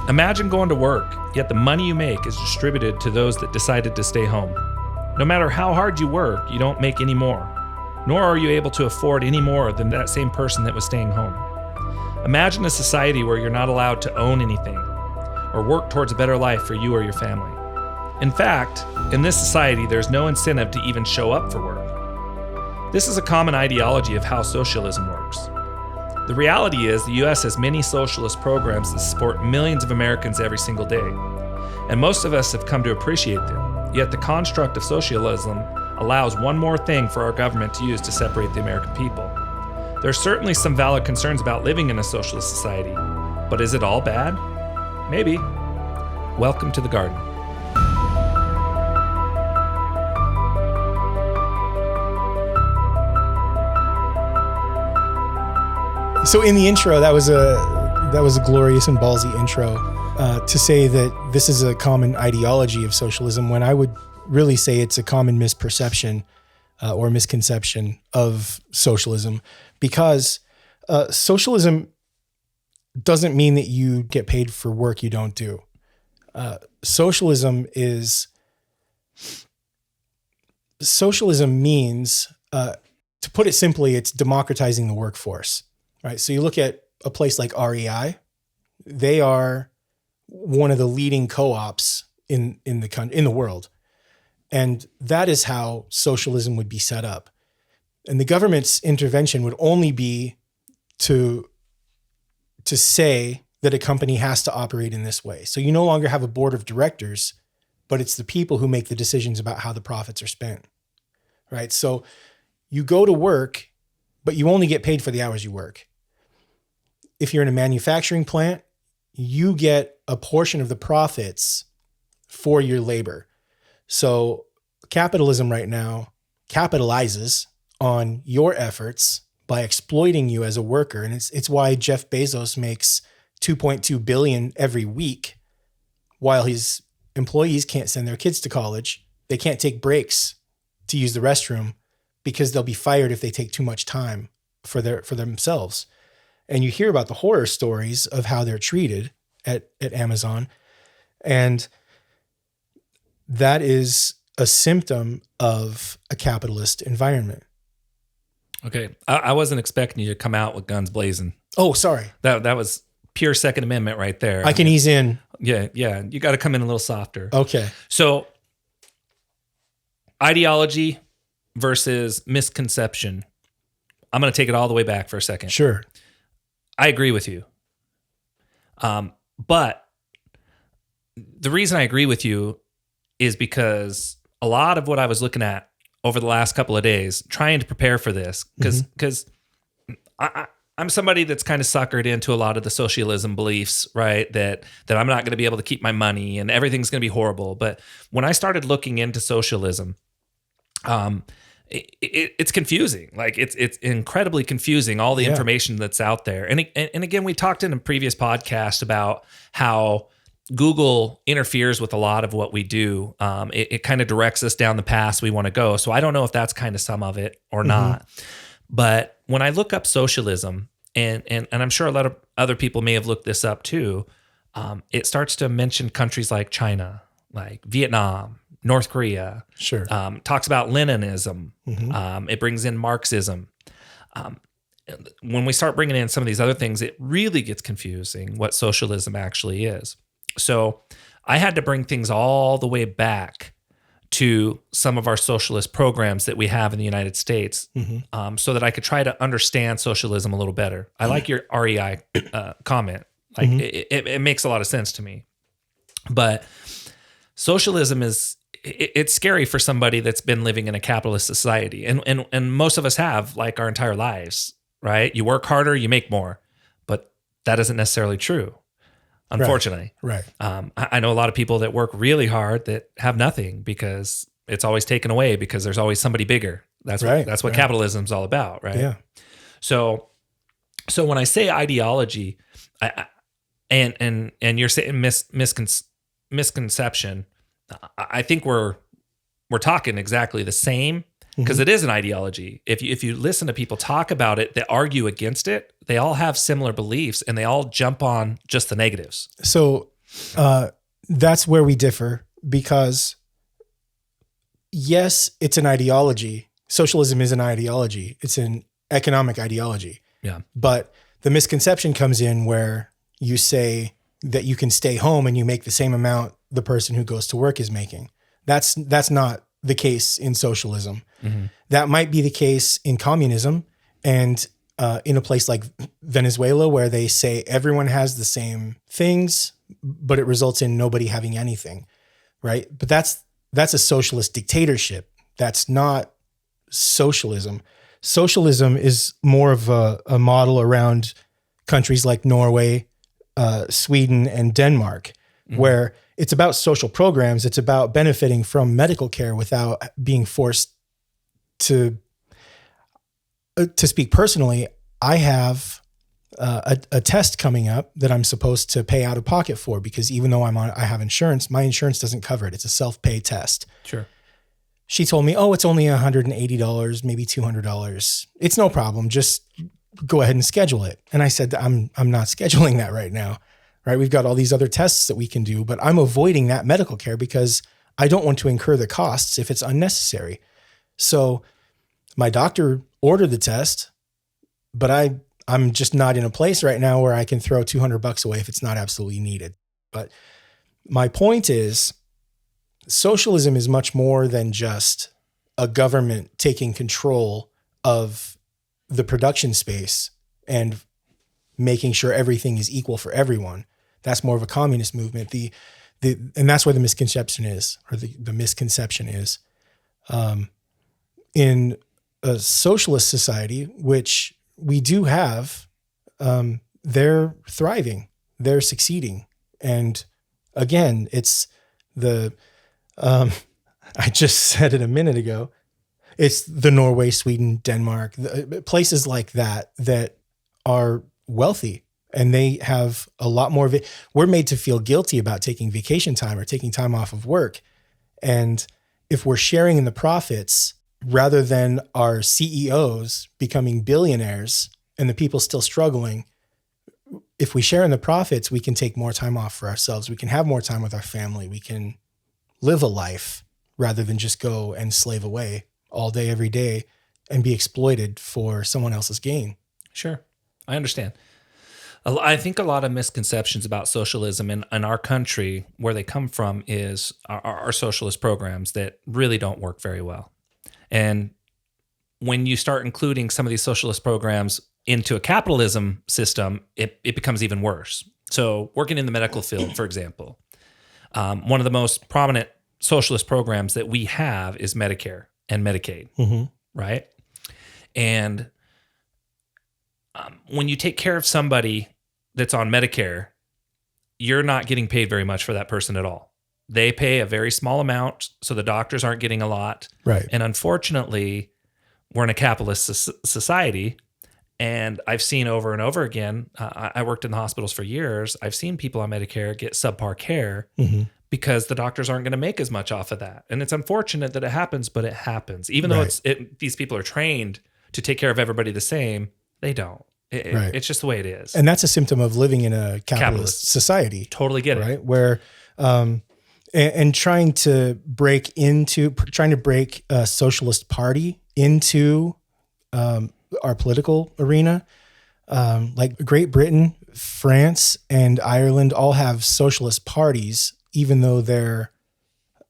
Imagine going to work, yet the money you make is distributed to those that decided to stay home. No matter how hard you work, you don't make any more, nor are you able to afford any more than that same person that was staying home. Imagine a society where you're not allowed to own anything or work towards a better life for you or your family. In fact, in this society, there's no incentive to even show up for work. This is a common ideology of how socialism works. The reality is the U.S. has many socialist programs that support millions of Americans every single day, and most of us have come to appreciate them. Yet the construct of socialism allows one more thing for our government to use to separate the American people. There are certainly some valid concerns about living in a socialist society, but is it all bad? Maybe. Welcome to the garden. So in the intro, that was a glorious and ballsy intro to say that this is a common ideology of socialism, when I would really say it's a common misperception or misconception of socialism, because socialism doesn't mean that you get paid for work you don't do. Socialism means, to put it simply, it's democratizing the workforce. Right. So you look at a place like REI, they are one of the leading co-ops in the world. And that is how socialism would be set up. And the government's intervention would only be to say that a company has to operate in this way. So you no longer have a board of directors, but it's the people who make the decisions about how the profits are spent. Right. So you go to work, but you only get paid for the hours you work. If you're in a manufacturing plant, you get a portion of the profits for your labor. So capitalism right now capitalizes on your efforts by exploiting you as a worker. And it's why Jeff Bezos makes $2.2 billion every week, while his employees can't send their kids to college. They can't take breaks to use the restroom because they'll be fired if they take too much time for themselves. And you hear about the horror stories of how they're treated at Amazon. And that is a symptom of a capitalist environment. Okay. I wasn't expecting you to come out with guns blazing. Oh, sorry. That was pure Second Amendment right there. I can ease in. Yeah. You got to come in a little softer. Okay. So ideology versus misconception. I'm going to take it all the way back for a second. Sure. I agree with you. But the reason I agree with you is because a lot of what I was looking at over the last couple of days, trying to prepare for this, because I'm somebody that's kind of suckered into a lot of the socialism beliefs, right? That I'm not going to be able to keep my money and everything's going to be horrible. But when I started looking into socialism, it's confusing. Like it's incredibly confusing, all the information that's out there. And again, we talked in a previous podcast about how Google interferes with a lot of what we do. It kind of directs us down the path we want to go. So I don't know if that's kind of some of it or not. But when I look up socialism, and I'm sure a lot of other people may have looked this up too, it starts to mention countries like China, like Vietnam, North Korea. Sure. Talks about Leninism. It brings in Marxism. When we start bringing in some of these other things, it really gets confusing what socialism actually is. So I had to bring things all the way back to some of our socialist programs that we have in the United States, so that I could try to understand socialism a little better. I like your REI comment. Like it makes a lot of sense to me. But socialism it's scary for somebody that's been living in a capitalist society. And most of us have, like, our entire lives, right? You work harder, you make more. But that isn't necessarily true, unfortunately. Right. I know a lot of people that work really hard that have nothing because it's always taken away because there's always somebody bigger. That's what capitalism is all about, right? Yeah. So when I say ideology, and you're saying misconception, I think we're talking exactly the same, because it is an ideology. If you listen to people talk about it that argue against it, they all have similar beliefs and they all jump on just the negatives. So That's where we differ, because yes, it's an ideology. Socialism is an ideology. It's an economic ideology. Yeah. But the misconception comes in where you say that you can stay home and you make the same amount the person who goes to work is making. That's not the case in socialism. Mm-hmm. That might be the case in communism and in a place like Venezuela, where they say everyone has the same things, but it results in nobody having anything, right? But that's a socialist dictatorship. That's not socialism. Socialism is more of a model around countries like Norway, Sweden, and Denmark, where it's about social programs. It's about benefiting from medical care without being forced to speak personally. I have a test coming up that I'm supposed to pay out of pocket for, because even though I have insurance, my insurance doesn't cover it. It's a self-pay test. Sure. She told me, oh, it's only $180, maybe $200. It's no problem. Just go ahead and schedule it. And I said, I'm not scheduling that right now, right? We've got all these other tests that we can do, but I'm avoiding that medical care because I don't want to incur the costs if it's unnecessary. So my doctor ordered the test, but I'm just not in a place right now where I can throw $200 away if it's not absolutely needed. But my point is, socialism is much more than just a government taking control of the production space and making sure everything is equal for everyone. That's more of a communist movement. And that's where the misconception is, or the misconception is. In a socialist society, which we do have, they're thriving, they're succeeding. And again, it's I just said it a minute ago. It's the Norway, Sweden, Denmark, places like that are wealthy, and they have a lot more of it. We're made to feel guilty about taking vacation time or taking time off of work. And if we're sharing in the profits, rather than our CEOs becoming billionaires and the people still struggling, if we share in the profits, we can take more time off for ourselves. We can have more time with our family. We can live a life rather than just go and slave away all day, every day, and be exploited for someone else's gain. Sure. I understand. I think a lot of misconceptions about socialism in our country, where they come from, is our socialist programs that really don't work very well. And when you start including some of these socialist programs into a capitalism system, it becomes even worse. So working in the medical field, for example, one of the most prominent socialist programs that we have is Medicare and Medicaid, right? And when you take care of somebody that's on Medicare, you're not getting paid very much for that person at all. They pay a very small amount, so the doctors aren't getting a lot. Right. And unfortunately, we're in a capitalist society, and I've seen over and over again, I worked in the hospitals for years, I've seen people on Medicare get subpar care because the doctors aren't going to make as much off of that. And it's unfortunate that it happens, but it happens. Even though these people are trained to take care of everybody the same, they don't. It's just the way it is. And that's a symptom of living in a capitalist society. Totally get it. Right? Where, and trying to break a socialist party into our political arena. Like Great Britain, France, and Ireland all have socialist parties, even though they're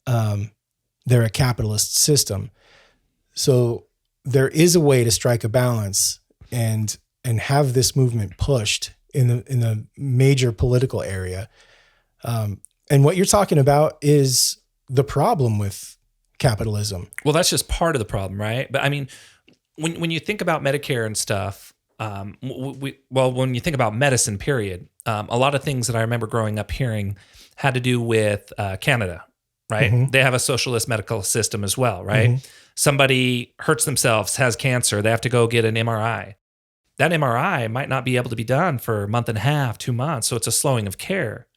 a capitalist system. So there is a way to strike a balance and have this movement pushed in the major political area. And what you're talking about is the problem with capitalism. Well, that's just part of the problem, right? But I mean, when you think about Medicare and stuff, when you think about medicine, period, a lot of things that I remember growing up hearing had to do with Canada, right? They have a socialist medical system as well, right? Somebody hurts themselves, has cancer, they have to go get an MRI. That MRI might not be able to be done for a month and a half, 2 months. So it's a slowing of care.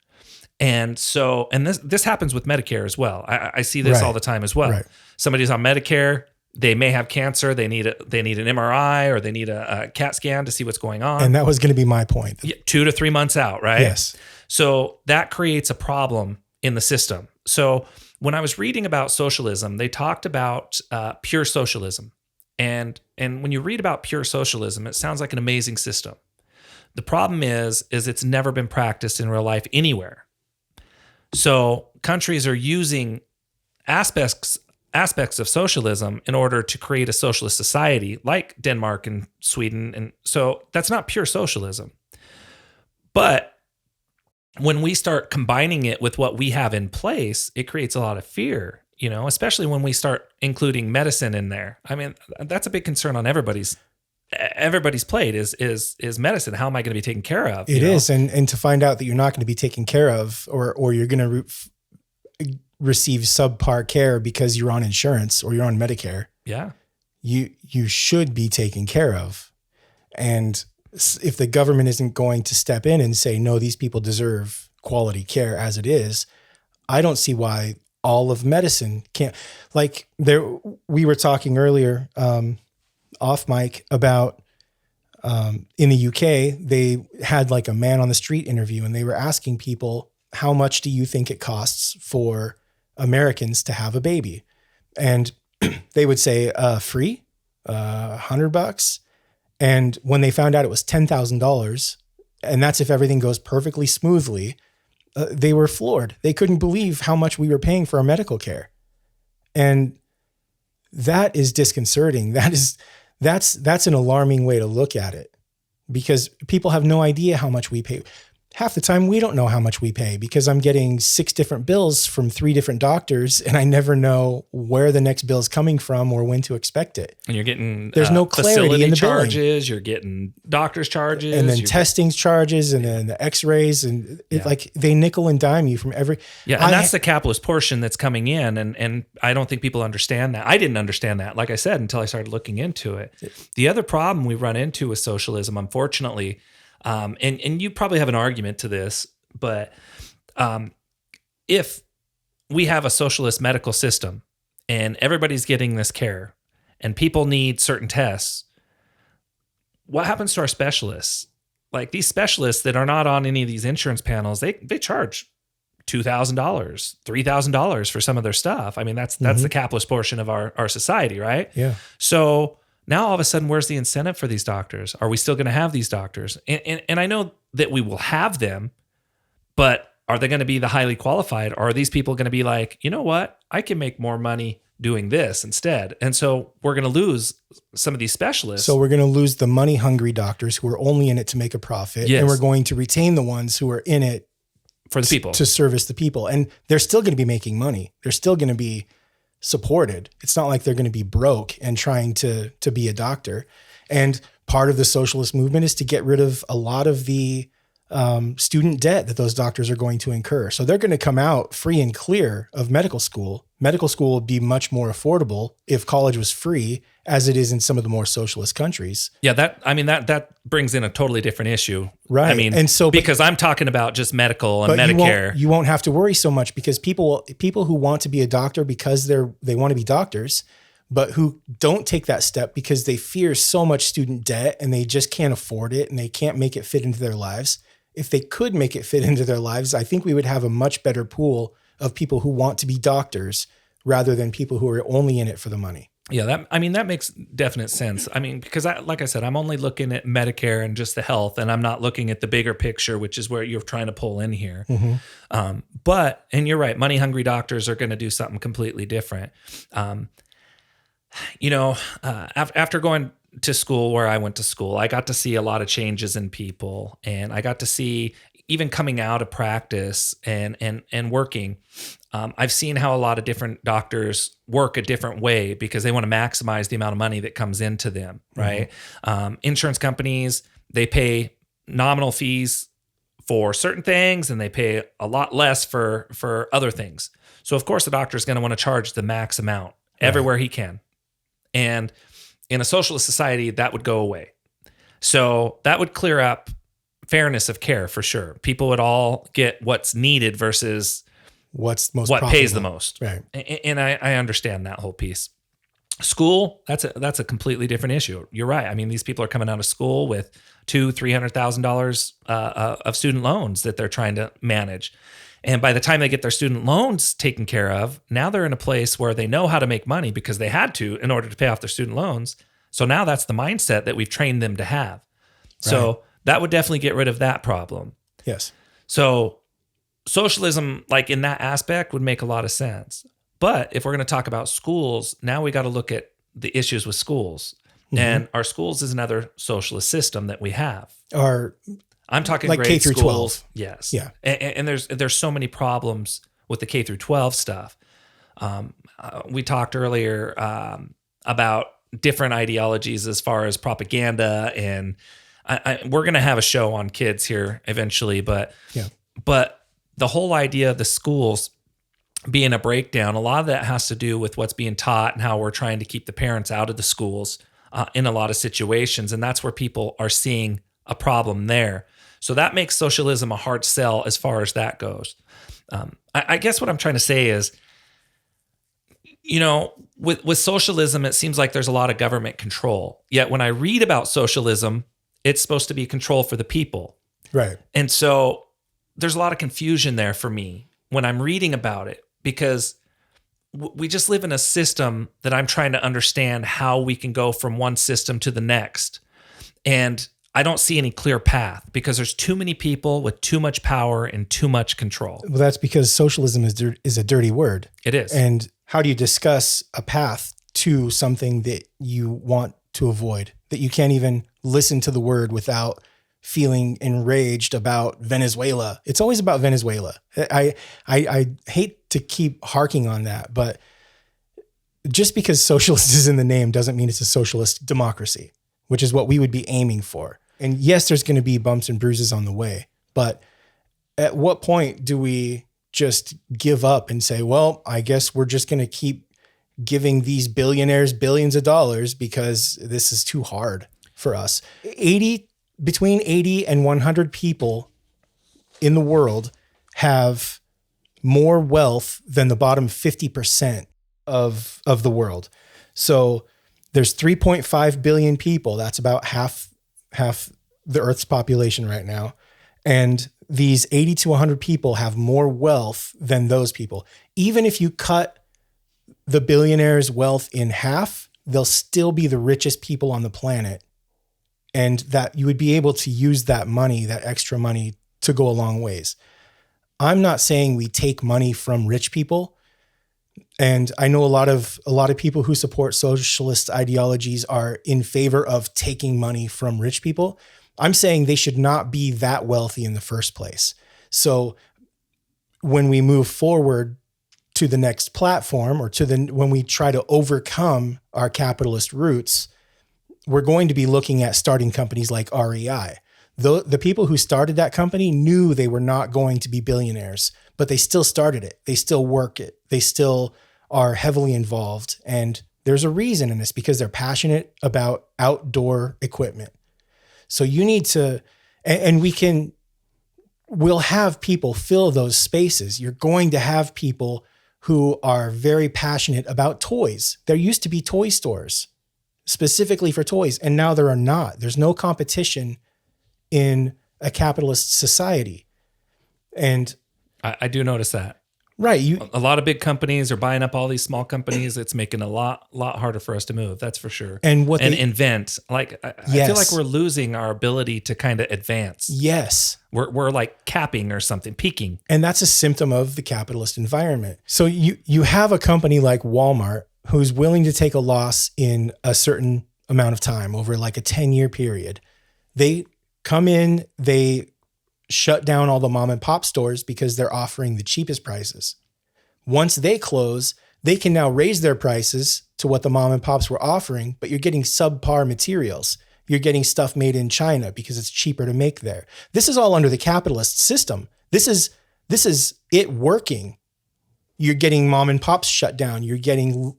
And this happens with Medicare as well. I see this all the time as well. Right. Somebody's on Medicare, they may have cancer, they need an MRI or they need a CAT scan to see what's going on. And that was going to be my point. 2 to 3 months out, right? Yes. So that creates a problem in the system. So when I was reading about socialism, they talked about pure socialism. And when you read about pure socialism, it sounds like an amazing system. The problem is it's never been practiced in real life anywhere. So countries are using aspects of socialism in order to create a socialist society like Denmark and Sweden. And so that's not pure socialism. But when we start combining it with what we have in place, it creates a lot of fear, especially when we start including medicine in there. I mean, that's a big concern on everybody's plate is medicine. How am I going to be taken care of? It is. And to find out that you're not going to be taken care of or you're going to receive subpar care because you're on insurance or you're on Medicare. Yeah. You should be taken care of. And if the government isn't going to step in and say, no, these people deserve quality care as it is, I don't see why all of medicine can't. Like we were talking earlier off mic about in the UK, they had like a man on the street interview and they were asking people, how much do you think it costs for Americans to have a baby? And they would say free, $100. And when they found out it was $10,000, and that's if everything goes perfectly smoothly, they were floored. They couldn't believe how much we were paying for our medical care. And that is disconcerting. That's an alarming way to look at it, because people have no idea how much we pay. Half the time, we don't know how much we pay because I'm getting 6 different bills from 3 different doctors, and I never know where the next bill is coming from or when to expect it. And you're getting there's no clarity in the charges. billing. You're getting doctor's charges, and then testing charges, and then the X-rays, and like they nickel and dime you from every. Yeah, and that's the capitalist portion that's coming in, and I don't think people understand that. I didn't understand that, like I said, until I started looking into it. The other problem we run into with socialism, unfortunately. And you probably have an argument to this, but if we have a socialist medical system and everybody's getting this care and people need certain tests, what happens to our specialists? Like these specialists that are not on any of these insurance panels, they charge $2,000, $3,000 for some of their stuff. I mean, that's the capitalist portion of our society, right? Yeah. So now all of a sudden, where's the incentive for these doctors? Are we still going to have these doctors? And I know that we will have them, but are they going to be the highly qualified? Or are these people going to be like, you know what? I can make more money doing this instead. And so we're going to lose some of these specialists. So we're going to lose the money hungry doctors who are only in it to make a profit. Yes. And we're going to retain the ones who are in it for the people, to service the people. And they're still going to be making money. They're still going to be supported. It's not like they're going to be broke and trying to be a doctor. And part of the socialist movement is to get rid of a lot of the student debt that those doctors are going to incur. So they're going to come out free and clear of medical school. Medical school would be much more affordable if college was free, as it is in some of the more socialist countries. Yeah, that brings in a totally different issue. Right. I mean, and so because I'm talking about just medical and Medicare. You won't have to worry so much because people who want to be a doctor because they want to be doctors, but who don't take that step because they fear so much student debt and they just can't afford it and they can't make it fit into their lives. If they could make it fit into their lives, I think we would have a much better pool of people who want to be doctors rather than people who are only in it for the money. Yeah, that makes definite sense. I mean, because like I said, I'm only looking at Medicare and just the health, and I'm not looking at the bigger picture, which is where you're trying to pull in here. Mm-hmm. And you're right, money hungry doctors are going to do something completely different. After going to school where I went to school, I got to see a lot of changes in people, and I got to see even coming out of practice and working. I've seen how a lot of different doctors work a different way because they want to maximize the amount of money that comes into them, right? Mm-hmm. Insurance companies, they pay nominal fees for certain things and they pay a lot less for other things. So of course the doctor is going to want to charge the max amount everywhere he can. And in a socialist society, that would go away. So that would clear up fairness of care for sure. People would all get what's needed versus what pays the most. Right. And I understand that whole piece. School, that's a completely different issue. You're right. I mean, these people are coming out of school with $200,000-$300,000 of student loans that they're trying to manage. And by the time they get their student loans taken care of, now they're in a place where they know how to make money because they had to in order to pay off their student loans. So now that's the mindset that we've trained them to have. So that would definitely get rid of that problem. Yes. So socialism, like in that aspect, would make a lot of sense. But if we're going to talk about schools, now we got to look at the issues with schools. Mm-hmm. And our schools is another socialist system that we have. I'm talking like grade K through schools. 12. Yes. Yeah. And there's so many problems with the K through 12 stuff. We talked earlier about different ideologies as far as propaganda, and we're going to have a show on kids here eventually. But the whole idea of the schools being a breakdown, a lot of that has to do with what's being taught and how we're trying to keep the parents out of the schools in a lot of situations. And that's where people are seeing a problem there. So that makes socialism a hard sell as far as that goes. I guess what I'm trying to say is, with socialism, it seems like there's a lot of government control. Yet when I read about socialism, it's supposed to be control for the people. Right. And so there's a lot of confusion there for me when I'm reading about it, because we just live in a system that I'm trying to understand how we can go from one system to the next. And I don't see any clear path because there's too many people with too much power and too much control. Well, that's because socialism is a dirty word. It is. And how do you discuss a path to something that you want to avoid, that you can't even listen to the word without feeling enraged about Venezuela? It's always about Venezuela. I hate to keep harking on that, but just because socialist is in the name doesn't mean it's a socialist democracy, which is what we would be aiming for. And yes, there's going to be bumps and bruises on the way, but at what point do we just give up and say, well, I guess we're just going to keep giving these billionaires billions of dollars because this is too hard for us? Between 80 and 100 people in the world have more wealth than the bottom 50% of the world. So there's 3.5 billion people. That's about half the Earth's population right now. And these 80 to 100 people have more wealth than those people. Even if you cut the billionaires' wealth in half, they'll still be the richest people on the planet. And that you would be able to use that money, that extra money, to go a long ways. I'm not saying we take money from rich people. And I know a lot of people who support socialist ideologies are in favor of taking money from rich people. I'm saying they should not be that wealthy in the first place. So when we move forward to the next platform, or when we try to overcome our capitalist roots, we're going to be looking at starting companies like REI. The people who started that company knew they were not going to be billionaires, but they still started it. They still work it. They still are heavily involved. And there's a reason in this, because they're passionate about outdoor equipment. So you need to, and we'll have people fill those spaces. You're going to have people who are very passionate about toys. There used to be toy stores specifically for toys, and now there are not. There's no competition in a capitalist society. And I do notice that. Right. A lot of big companies are buying up all these small companies. It's making a lot harder for us to move. That's for sure. And invent. Like, I feel like we're losing our ability to kind of advance. Yes. We're like capping or something, peaking. And that's a symptom of the capitalist environment. So you have a company like Walmart who's willing to take a loss in a certain amount of time over like a 10-year period. They come in, they shut down all the mom and pop stores because they're offering the cheapest prices. Once they close, they can now raise their prices to what the mom and pops were offering, but you're getting subpar materials. You're getting stuff made in China because it's cheaper to make there. This is all under the capitalist system. This is it working. You're getting mom and pops shut down. You're getting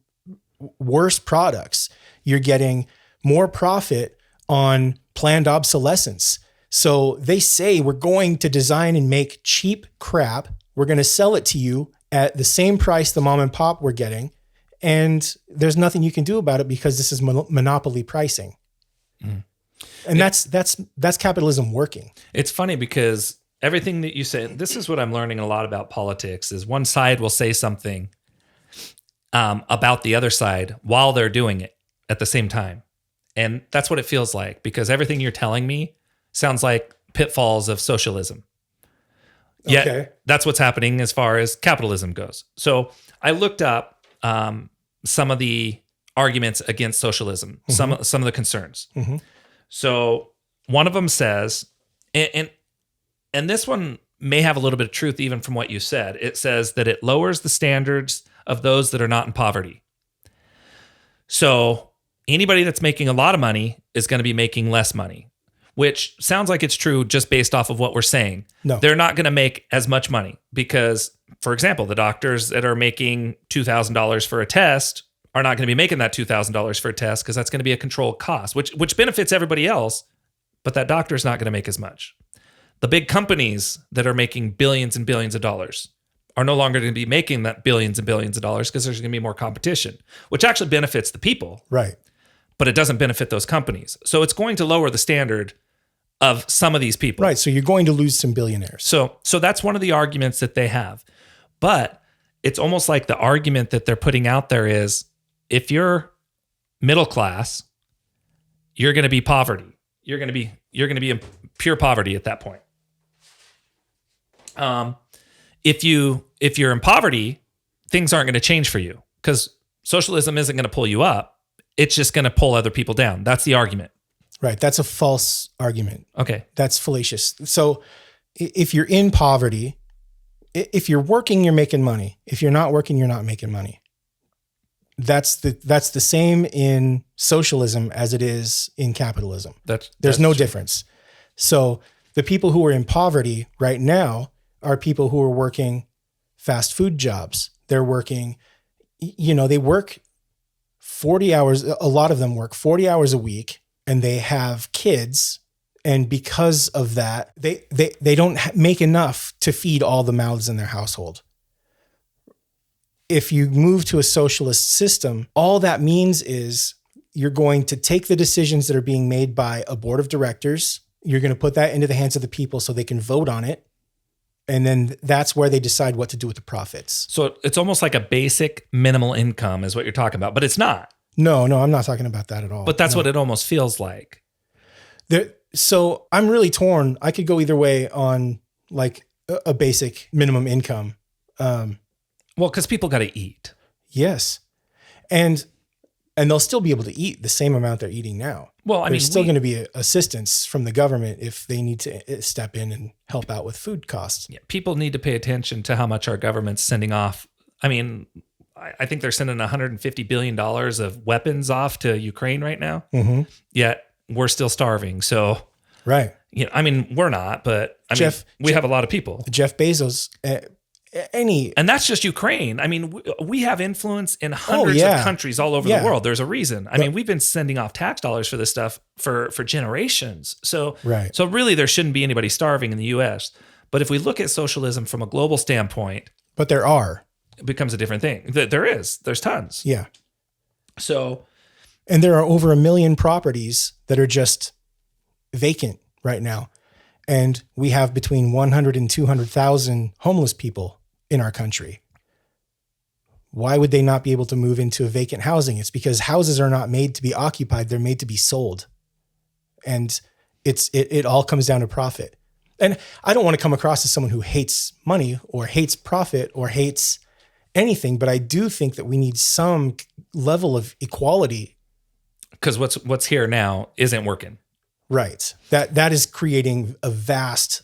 worse products. You're getting more profit on planned obsolescence. So they say, we're going to design and make cheap crap. We're going to sell it to you at the same price the mom and pop were getting. and there's nothing you can do about it because this is monopoly pricing. And that's capitalism working. It's funny because everything that you say, this is what I'm learning a lot about politics, is one side will say something about the other side while they're doing it at the same time. And that's what it feels like, because everything you're telling me sounds like pitfalls of socialism. Yet that's what's happening as far as capitalism goes. So I looked up some of the arguments against socialism, some of the concerns. So one of them says, and this one may have a little bit of truth even from what you said. It says that it lowers the standards of those that are not in poverty. So anybody that's making a lot of money is going to be making less money, which sounds like it's true just based off of what we're saying. No. They're not going to make as much money because, for example, the doctors that are making $2,000 for a test are not going to be making that $2,000 for a test because that's going to be a controlled cost, which benefits everybody else, but that doctor is not going to make as much. The big companies that are making billions and billions of dollars are no longer going to be making that billions and billions of dollars because there's going to be more competition, which actually benefits the people. Right. But it doesn't benefit those companies. So it's going to lower the standard of some of these people. Right. So you're going to lose some billionaires. So that's one of the arguments that they have. But it's almost like the argument that they're putting out there is, if you're middle class, you're going to be poverty. You're going to be in pure poverty at that point. If you're in poverty, things aren't going to change for you because socialism isn't going to pull you up. It's just going to pull other people down. That's the argument. Right. That's a false argument. Okay. That's fallacious. So if you're in poverty, if you're working, you're making money. If you're not working, you're not making money. That's the same in socialism as it is in capitalism. There's no difference. So the people who are in poverty right now are people who are working fast food jobs. They're working, they work 40 hours. A lot of them work 40 hours a week, and they have kids. And because of that, they don't make enough to feed all the mouths in their household. If you move to a socialist system, all that means is you're going to take the decisions that are being made by a board of directors. You're going to put that into the hands of the people so they can vote on it. And then that's where they decide what to do with the profits. So it's almost like a basic minimal income is what you're talking about, but it's not. No, I'm not talking about that at all. But that's what it almost feels like. So I'm really torn. I could go either way on like a basic minimum income. Well, because people got to eat. Yes. And they'll still be able to eat the same amount they're eating now. Well, There's still going to be assistance from the government if they need to step in and help out with food costs. Yeah, people need to pay attention to how much our government's sending off. I mean, I think they're sending $150 billion of weapons off to Ukraine right now. Mm-hmm. Yet we're still starving. So, right. We're not, but we have a lot of people. Jeff Bezos, and that's just Ukraine. I mean, we have influence in hundreds of countries all over the world. There's a reason. We've been sending off tax dollars for this stuff for generations. So really there shouldn't be anybody starving in the US. But if we look at socialism from a global standpoint, but there are, it becomes a different thing. There's tons. Yeah. So, and there are over 1 million properties that are just vacant right now. And we have between 100 and 200,000 homeless people in our country. Why would they not be able to move into a vacant housing? It's because houses are not made to be occupied. They're made to be sold. And it all comes down to profit. And I don't want to come across as someone who hates money or hates profit or hates anything, but I do think that we need some level of equality. Because what's here now isn't working. Right. That is creating a vast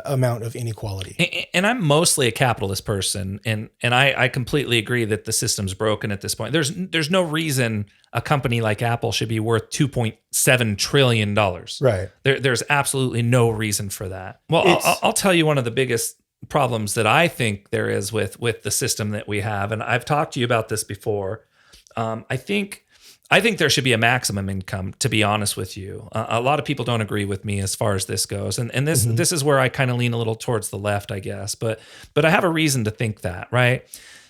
amount of inequality. And I'm mostly a capitalist person, and I completely agree that the system's broken at this point. There's no reason a company like Apple should be worth $2.7 trillion. Right. There's absolutely no reason for that. Well, I'll tell you one of the biggest problems that I think there is with the system that we have, and I've talked to you about this before. I think there should be a maximum income, to be honest with you. A lot of people don't agree with me as far as this goes. And this is where I kind of lean a little towards the left, I guess. But I have a reason to think that, right?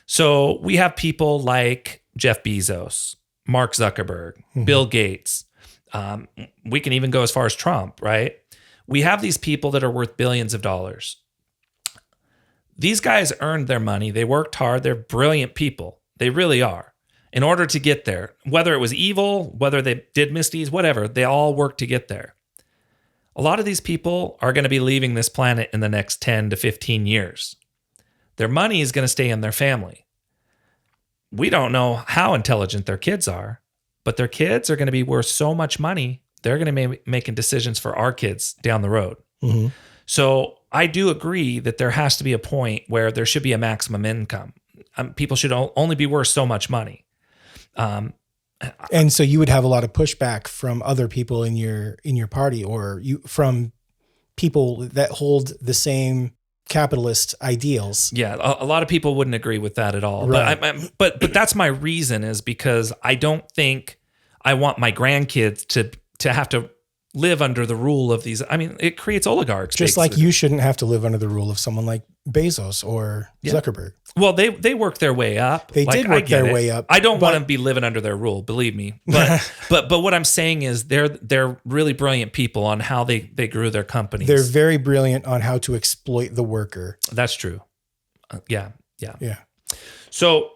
So we have people like Jeff Bezos, Mark Zuckerberg, Bill Gates. We can even go as far as Trump, right? We have these people that are worth billions of dollars. These guys earned their money. They worked hard. They're brilliant people. They really are. In order to get there, whether it was evil, whether they did misdeeds, whatever, they all worked to get there. A lot of these people are going to be leaving this planet in the next 10 to 15 years. Their money is going to stay in their family. We don't know how intelligent their kids are, but their kids are going to be worth so much money, they're going to be making decisions for our kids down the road. Mm-hmm. So I do agree that there has to be a point where there should be a maximum income. People should only be worth so much money. And so you would have a lot of pushback from other people in your party, or from people that hold the same capitalist ideals. Yeah, a lot of people wouldn't agree with that at all. Right. But that's my reason, is because I don't think I want my grandkids to have to live under the rule of these. I mean, it creates oligarchs. Just like you shouldn't have to live under the rule of someone like Bezos or Zuckerberg. Well, they work their way up. They did work their way up. I don't want to be living under their rule, believe me. But but what I'm saying is they're really brilliant people on how they grew their companies. They're very brilliant on how to exploit the worker. That's true. Yeah. So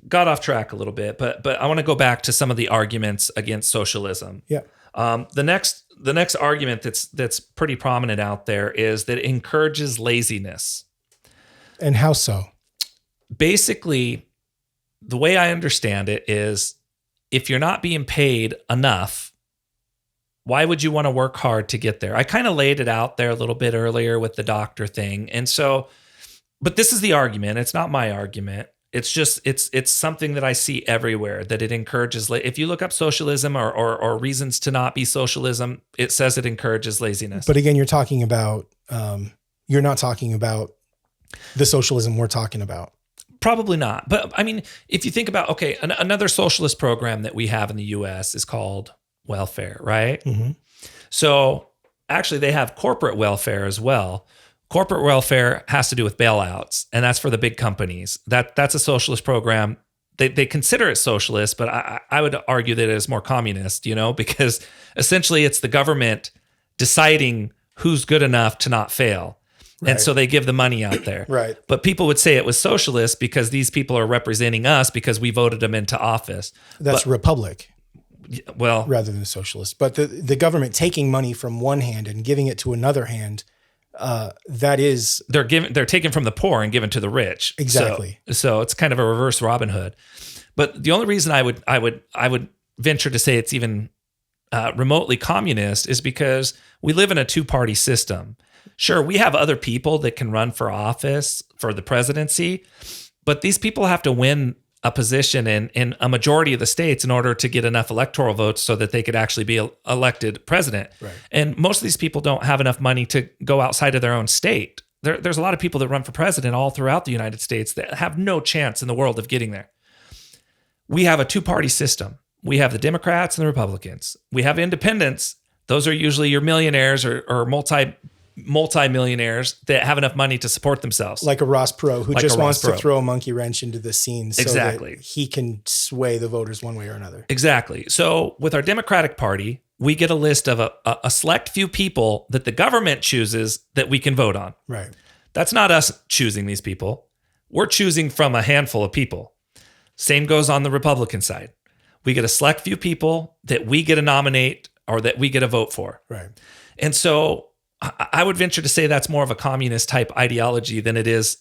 got off track a little bit, but I want to go back to some of the arguments against socialism. Yeah. The next argument that's pretty prominent out there is that it encourages laziness. And how so? Basically, the way I understand it is, if you're not being paid enough, why would you want to work hard to get there? I kind of laid it out there a little bit earlier with the doctor thing. And so, but this is the argument. It's not my argument. It's just, it's something that I see everywhere, that it encourages, if you look up socialism or reasons to not be socialism, it says it encourages laziness. But again, you're talking about, you're not talking about the socialism we're talking about. Probably not. But I mean, if you think about, okay, another socialist program that we have in the US is called welfare, right? Mm-hmm. So actually they have corporate welfare as well. Corporate welfare has to do with bailouts, and that's for the big companies. That's a socialist program. They consider it socialist, but I would argue that it is more communist, because essentially it's the government deciding who's good enough to not fail. Right. And so they give the money out there. Right. But people would say it was socialist because these people are representing us because we voted them into office. That's republic. Well, rather than socialist. But the government taking money from one hand and giving it to another hand, that is, they're taken from the poor and given to the rich. Exactly. So it's kind of a reverse Robin Hood. But the only reason I would venture to say it's even remotely communist is because we live in a two-party system. Sure, we have other people that can run for office, for the presidency, but these people have to win a position in a majority of the states in order to get enough electoral votes so that they could actually be elected president. Right. And most of these people don't have enough money to go outside of their own state. There's a lot of people that run for president all throughout the United States that have no chance in the world of getting there. We have a two-party system. We have the Democrats and the Republicans. We have independents. Those are usually your millionaires or multi-millionaires that have enough money to support themselves. Like a Ross Perot who just wants to throw a monkey wrench into the scene so exactly. that he can sway the voters one way or another. Exactly. So with our Democratic Party, we get a list of a select few people that the government chooses that we can vote on. Right. That's not us choosing these people. We're choosing from a handful of people. Same goes on the Republican side. We get a select few people that we get to nominate or that we get a vote for. Right. And so I would venture to say that's more of a communist type ideology than it is,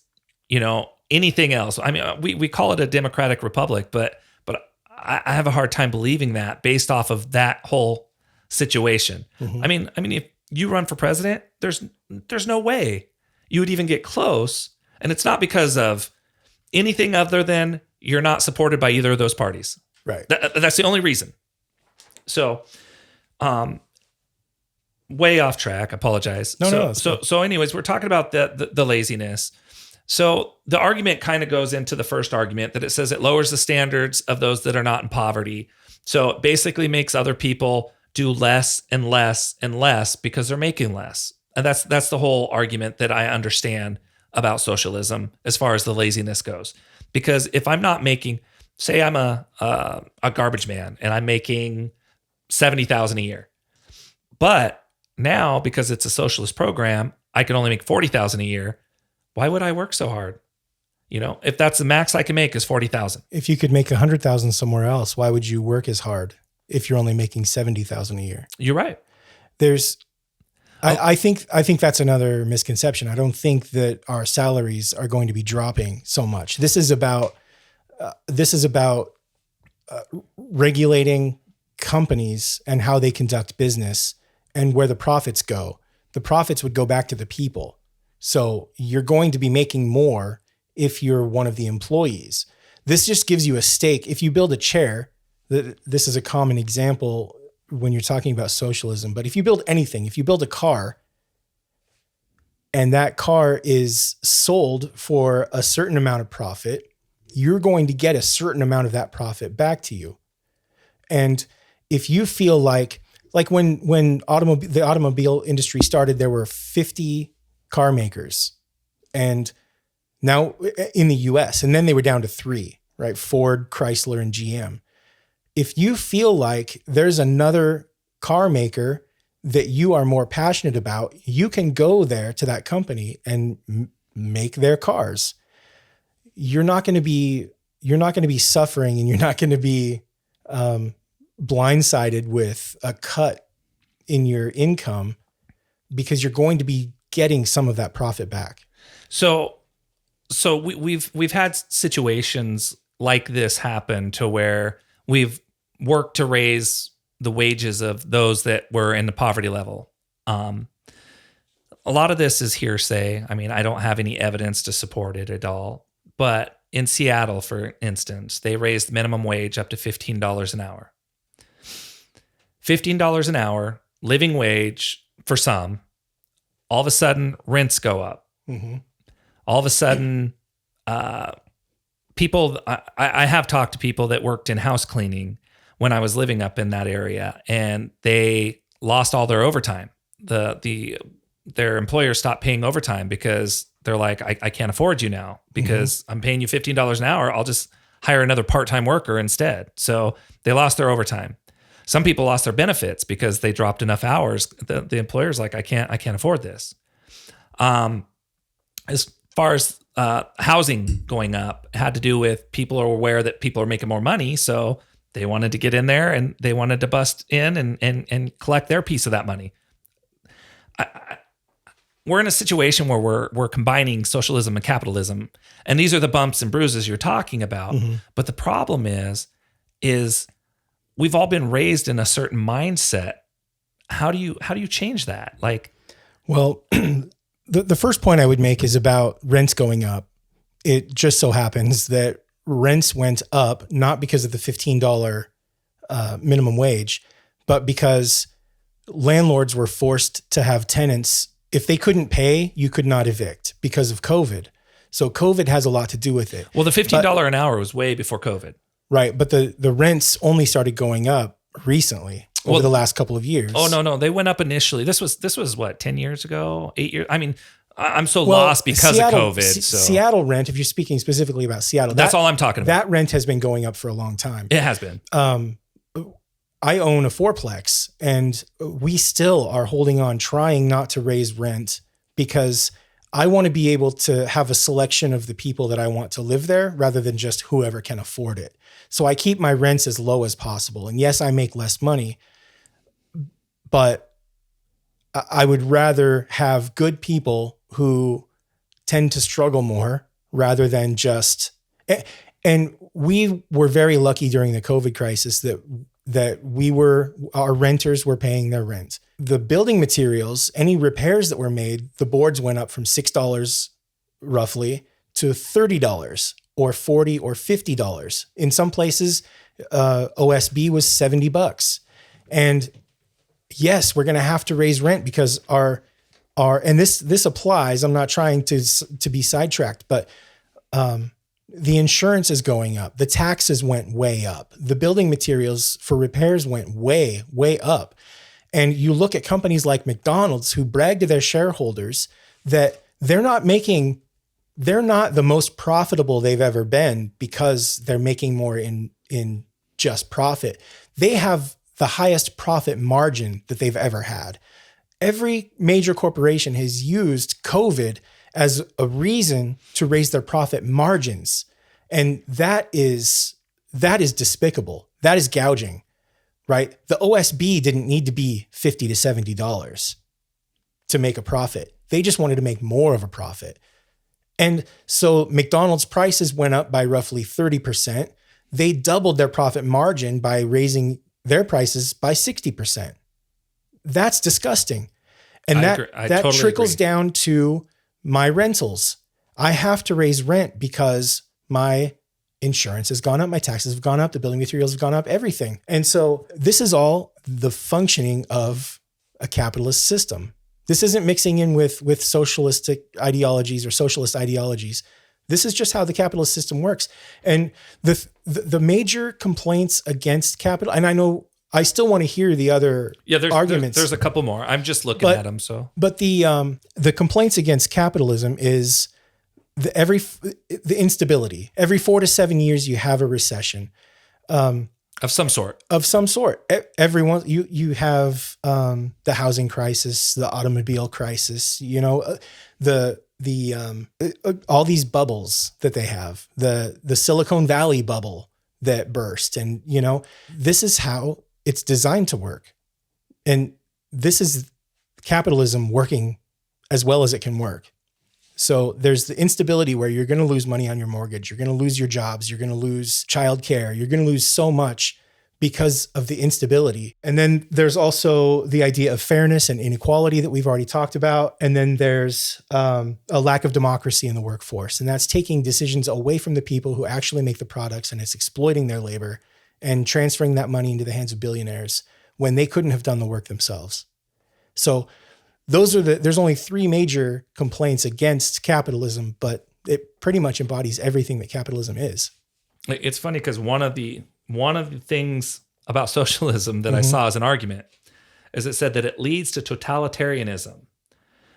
anything else. I mean, we call it a democratic republic, but I have a hard time believing that based off of that whole situation. Mm-hmm. I mean, if you run for president, there's no way you would even get close, and it's not because of anything other than you're not supported by either of those parties. Right. That's the only reason. So, way off track. Apologize. So anyways, we're talking about the laziness. So the argument kind of goes into the first argument that it says it lowers the standards of those that are not in poverty. So it basically makes other people do less and less and less because they're making less. And that's the whole argument that I understand about socialism as far as the laziness goes. Because if I'm not making, say I'm a garbage man and I'm making 70,000 a year, but now because it's a socialist program, I can only make 40,000 a year. Why would I work so hard? You know, if that's the max I can make is 40,000. If you could make 100,000 somewhere else, why would you work as hard if you're only making 70,000 a year? You're right. I think that's another misconception. I don't think that our salaries are going to be dropping so much. This is about regulating companies and how they conduct business and where the profits go. The profits would go back to the people. So you're going to be making more if you're one of the employees. This just gives you a stake. If you build a chair, this is a common example when you're talking about socialism, but if you build anything, if you build a car and that car is sold for a certain amount of profit, you're going to get a certain amount of that profit back to you. And if you feel like when the automobile industry started, there were 50 car makers, and now in the US, and then they were down to 3, right? Ford, Chrysler, and GM. If you feel like there's another car maker that you are more passionate about, you can go there to that company and make their cars. You're not going to be suffering, and you're not going to be blindsided with a cut in your income, because you're going to be getting some of that profit back. So we've had situations like this happen to where we've worked to raise the wages of those that were in the poverty level. A lot of this is hearsay. I mean, I don't have any evidence to support it at all. But in Seattle, for instance, they raised minimum wage up to $15 an hour. $15 an hour, living wage for some. All of a sudden, rents go up. Mm-hmm. All of a sudden, people, I have talked to people that worked in house cleaning when I was living up in that area, and they lost all their overtime. Their employer stopped paying overtime because they're like, I can't afford you now because I'm paying you $15 an hour. I'll just hire another part-time worker instead. So they lost their overtime. Some people lost their benefits because they dropped enough hours. The employer's like, I can't afford this. As far as housing going up, it had to do with people are aware that people are making more money. So they wanted to get in there and they wanted to bust in and collect their piece of that money. We're in a situation where we're combining socialism and capitalism, and these are the bumps and bruises you're talking about. Mm-hmm. But the problem is we've all been raised in a certain mindset. How do you change that? Well, the first point I would make is about rents going up. It just so happens that rents went up not because of the $15 minimum wage, but because landlords were forced to have tenants. If they couldn't pay, you could not evict because of COVID. So COVID has a lot to do with it. Well, the $15 an hour was way before COVID. Right. But the rents only started going up recently over the last couple of years. Oh, no. They went up initially. This was what, 10 years ago, 8 years? I mean, I'm so lost because of COVID. So. Seattle rent, if you're speaking specifically about Seattle. That's all I'm talking about. That rent has been going up for a long time. It has been. I own a fourplex, and we still are holding on, trying not to raise rent, because I want to be able to have a selection of the people that I want to live there rather than just whoever can afford it. So I keep my rents as low as possible. And yes, I make less money, but I would rather have good people who tend to struggle more rather than just, and we were very lucky during the COVID crisis that our renters were paying their rent. The building materials, any repairs that were made, the boards went up from $6 roughly to $30 or $40 or $50. In some places, OSB was $70. And yes, we're going to have to raise rent because and this applies. I'm not trying to be sidetracked, but the insurance is going up. The taxes went way up. The building materials for repairs went way, way up. And you look at companies like McDonald's who brag to their shareholders that they're not making they're not the most profitable they've ever been because they're making more in just profit. They have the highest profit margin that they've ever had. Every major corporation has used COVID as a reason to raise their profit margins. And that is despicable. That is gouging, right? The OSB didn't need to be $50 to $70 to make a profit. They just wanted to make more of a profit. And so McDonald's prices went up by roughly 30%. They doubled their profit margin by raising their prices by 60%. That's disgusting. And that totally trickles down to my rentals. I have to raise rent because my insurance has gone up, my taxes have gone up, the building materials have gone up, everything. And so this is all the functioning of a capitalist system. This isn't mixing in with socialistic ideologies or socialist ideologies. This is just how the capitalist system works. And the major complaints against capital, and I know I still want to hear the other arguments. There's a couple more. I'm just looking at them. But the complaints against capitalism is the instability. Every 4 to 7 years, you have a recession. Of some sort. Everyone, you have the housing crisis, the automobile crisis, all these bubbles that they have, the Silicon Valley bubble that burst. And, this is how it's designed to work. And this is capitalism working as well as it can work. So there's the instability where you're going to lose money on your mortgage. You're going to lose your jobs. You're going to lose childcare. You're going to lose so much because of the instability. And then there's also the idea of fairness and inequality that we've already talked about. And then there's a lack of democracy in the workforce. And that's taking decisions away from the people who actually make the products, and it's exploiting their labor and transferring that money into the hands of billionaires when they couldn't have done the work themselves. So there's only 3 major complaints against capitalism, but it pretty much embodies everything that capitalism is. It's funny because one of the things about socialism that I saw as an argument is it said that it leads to totalitarianism,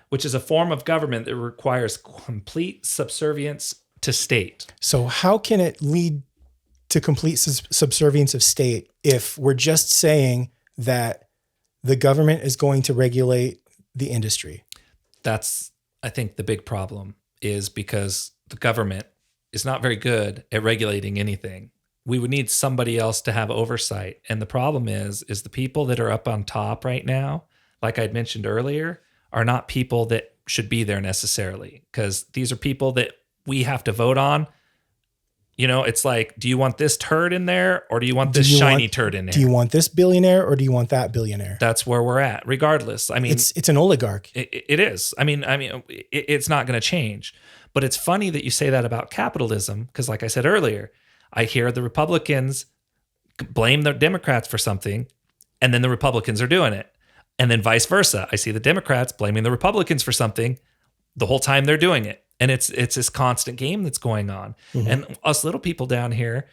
which is a form of government that requires complete subservience to state. So how can it lead to complete subservience of state if we're just saying that the government is going to regulate the industry? That's, I think, the big problem is because the government is not very good at regulating anything. We would need somebody else to have oversight. And the problem is the people that are up on top right now, like I'd mentioned earlier, are not people that should be there necessarily, because these are people that we have to vote on. It's like, do you want this turd in there or do you want this shiny turd in there? Do you want this billionaire or do you want that billionaire? That's where we're at, regardless. I mean, it's an oligarch. It is. I mean, it's not going to change. But it's funny that you say that about capitalism, because like I said earlier, I hear the Republicans blame the Democrats for something, and then the Republicans are doing it. And then vice versa. I see the Democrats blaming the Republicans for something the whole time they're doing it. And it's this constant game that's going on. Mm-hmm. And us little people down here,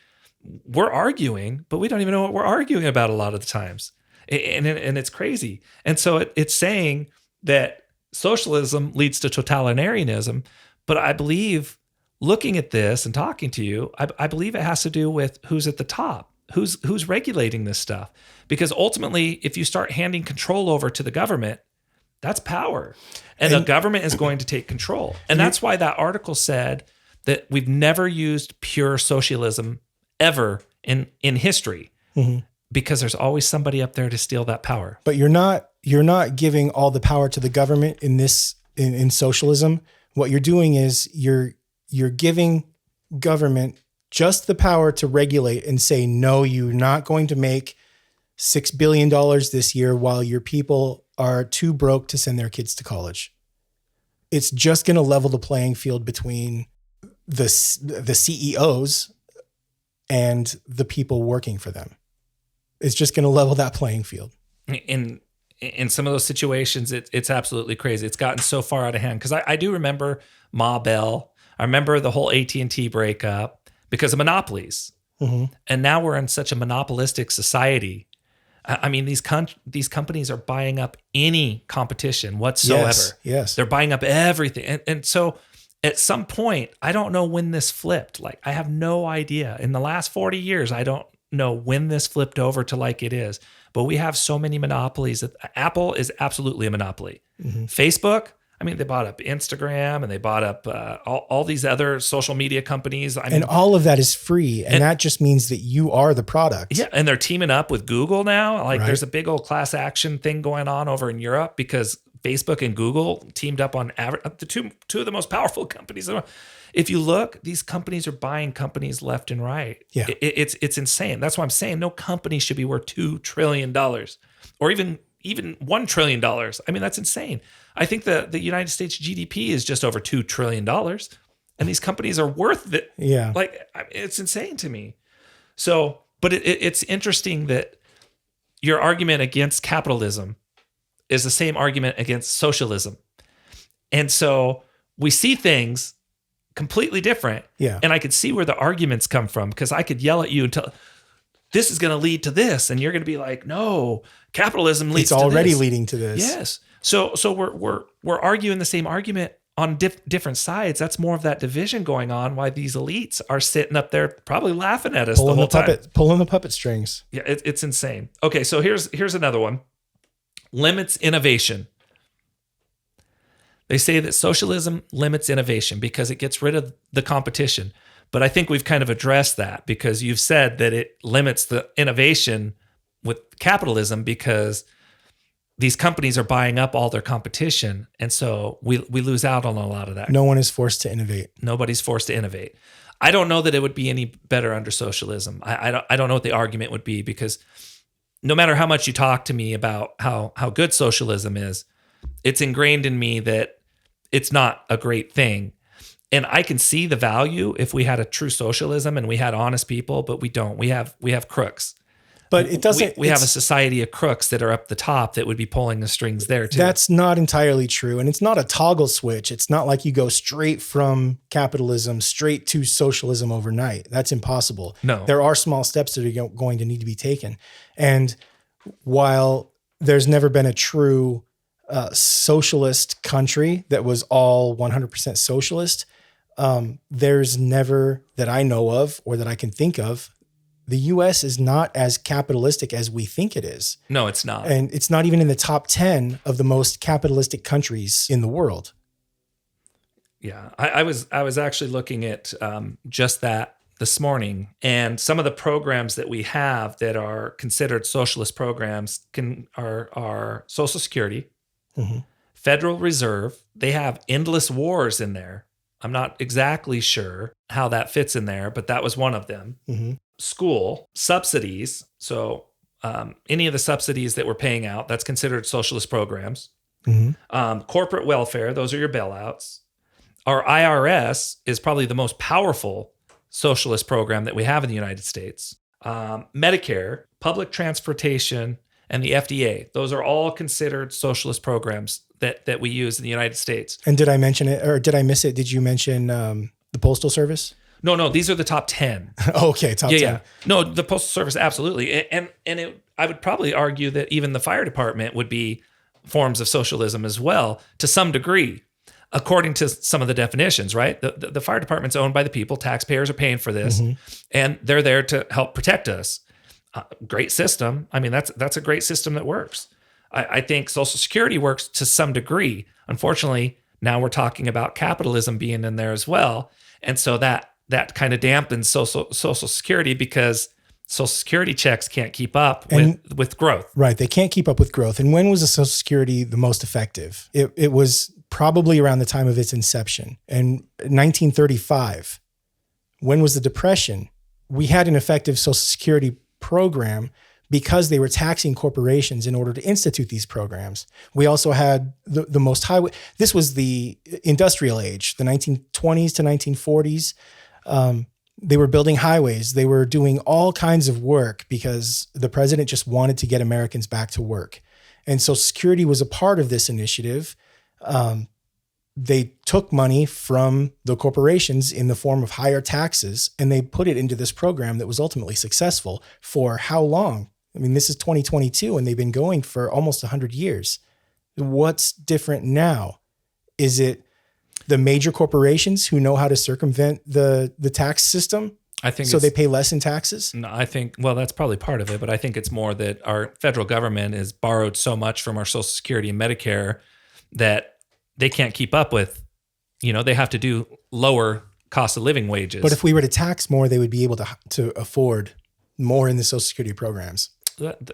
we're arguing, but we don't even know what we're arguing about a lot of the times. And it's crazy. And so it's saying that socialism leads to totalitarianism. But I believe, looking at this and talking to you, I believe it has to do with who's at the top, who's regulating this stuff. Because ultimately, if you start handing control over to the government, that's power. And the government is going to take control. And that's why that article said that we've never used pure socialism ever in history, because there's always somebody up there to steal that power. But you're not giving all the power to the government in socialism. What you're doing is you're giving government just the power to regulate and say, no, you're not going to make $6 billion this year while your people are too broke to send their kids to college. It's just going to level the playing field between the CEOs and the people working for them. It's just going to level that playing field. In some of those situations, it's absolutely crazy. It's gotten so far out of hand. Because I do remember Ma Bell. I remember the whole AT&T breakup because of monopolies. Mm-hmm. And now we're in such a monopolistic society. I mean, these companies are buying up any competition whatsoever. Yes. They're buying up everything. And so at some point, I don't know when this flipped. Like, I have no idea. In the last 40 years, I don't know when this flipped over to like it is. But we have so many monopolies. Apple is absolutely a monopoly. Facebook, I mean, they bought up Instagram and they bought up all these other social media companies. And all of that is free. And that just means that you are the product. Yeah. And they're teaming up with Google now. Like, there's a big old class action thing going on over in Europe because Facebook and Google teamed up on the two of the most powerful companies. If you look, these companies are buying companies left and right. Yeah. It's insane. That's why I'm saying no company should be worth $2 trillion or even $1 trillion. I mean, that's insane. I think the United States GDP is just over $2 trillion, and these companies are worth it. Yeah. Like, it's insane to me. So, but it's interesting that your argument against capitalism is the same argument against socialism. And so we see things completely different. Yeah. And I could see where the arguments come from, because I could yell at you until this is going to lead to this. And you're going to be like, no, capitalism leads to this. It's already leading to this. Yes. So we're arguing the same argument on different sides. That's more of that division going on, why these elites are sitting up there probably laughing at us pulling the puppet strings. Yeah, it's insane. Okay, so here's another one. Limits innovation. They say that socialism limits innovation because it gets rid of the competition. But I think we've kind of addressed that, because you've said that it limits the innovation with capitalism because these companies are buying up all their competition. And so we lose out on a lot of that. No one is forced to innovate. Nobody's forced to innovate. I don't know that it would be any better under socialism. I don't know what the argument would be, because no matter how much you talk to me about how good socialism is, it's ingrained in me that it's not a great thing. And I can see the value if we had a true socialism and we had honest people, but we don't. We have crooks. But it doesn't. We have a society of crooks that are up the top that would be pulling the strings there too. That's not entirely true. And it's not a toggle switch. It's not like you go straight from capitalism straight to socialism overnight. That's impossible. No. There are small steps that are going to need to be taken. And while there's never been a true socialist country that was all 100% socialist, there's never, that I know of or that I can think of, the U.S. is not as capitalistic as we think it is. No, it's not. And it's not even in the top 10 of the most capitalistic countries in the world. Yeah, I was actually looking at just that this morning, and some of the programs that we have that are considered socialist programs are Social Security, Federal Reserve. They have endless wars in there. I'm not exactly sure how that fits in there, but that was one of them. School subsidies. So any of the subsidies that we're paying out, that's considered socialist programs. Corporate welfare, those are your bailouts. Our IRS is probably the most powerful socialist program that we have in the United States. Medicare, public transportation, and the FDA. Those are all considered socialist programs that we use in the United States. And did I mention it, or did I miss it? Did you mention the Postal Service? No, these are the top 10. Okay, top 10. Yeah. No, the Postal Service, absolutely. And I would probably argue that even the fire department would be forms of socialism as well, to some degree, according to some of the definitions, right? The fire department's owned by the people. Taxpayers are paying for this, and they're there to help protect us. Great system. I mean, that's a great system that works. I think Social Security works to some degree. Unfortunately, now we're talking about capitalism being in there as well. And so that kind of dampens Social Security, because Social Security checks can't keep up with growth. Right. They can't keep up with growth. And when was the Social Security the most effective? It was probably around the time of its inception. And 1935, when was the Depression? We had an effective Social Security program because they were taxing corporations in order to institute these programs. We also had the most highway. This was the industrial age, the 1920s to 1940s. They were building highways. They were doing all kinds of work because the president just wanted to get Americans back to work. And Social Security was a part of this initiative. They took money from the corporations in the form of higher taxes, and they put it into this program that was ultimately successful for how long? I mean, this is 2022, and they've been going for almost 100 years. What's different now? Is it the major corporations who know how to circumvent the tax system. I think so they pay less in taxes. No, I think, well, that's probably part of it, but I think it's more that our federal government has borrowed so much from our Social Security and Medicare that they can't keep up with. They have to do lower cost of living wages. But if we were to tax more, they would be able to afford more in the Social Security programs.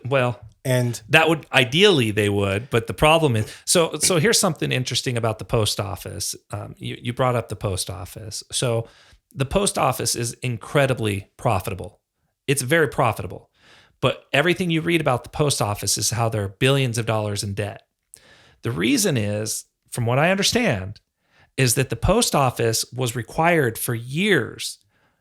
Well, and that would ideally they would, but the problem is so here's something interesting about the post office. You brought up the post office. So the post office is incredibly profitable. It's very profitable, but everything you read about the post office is how there are billions of dollars in debt. The reason is, from what I understand, is that the post office was required for years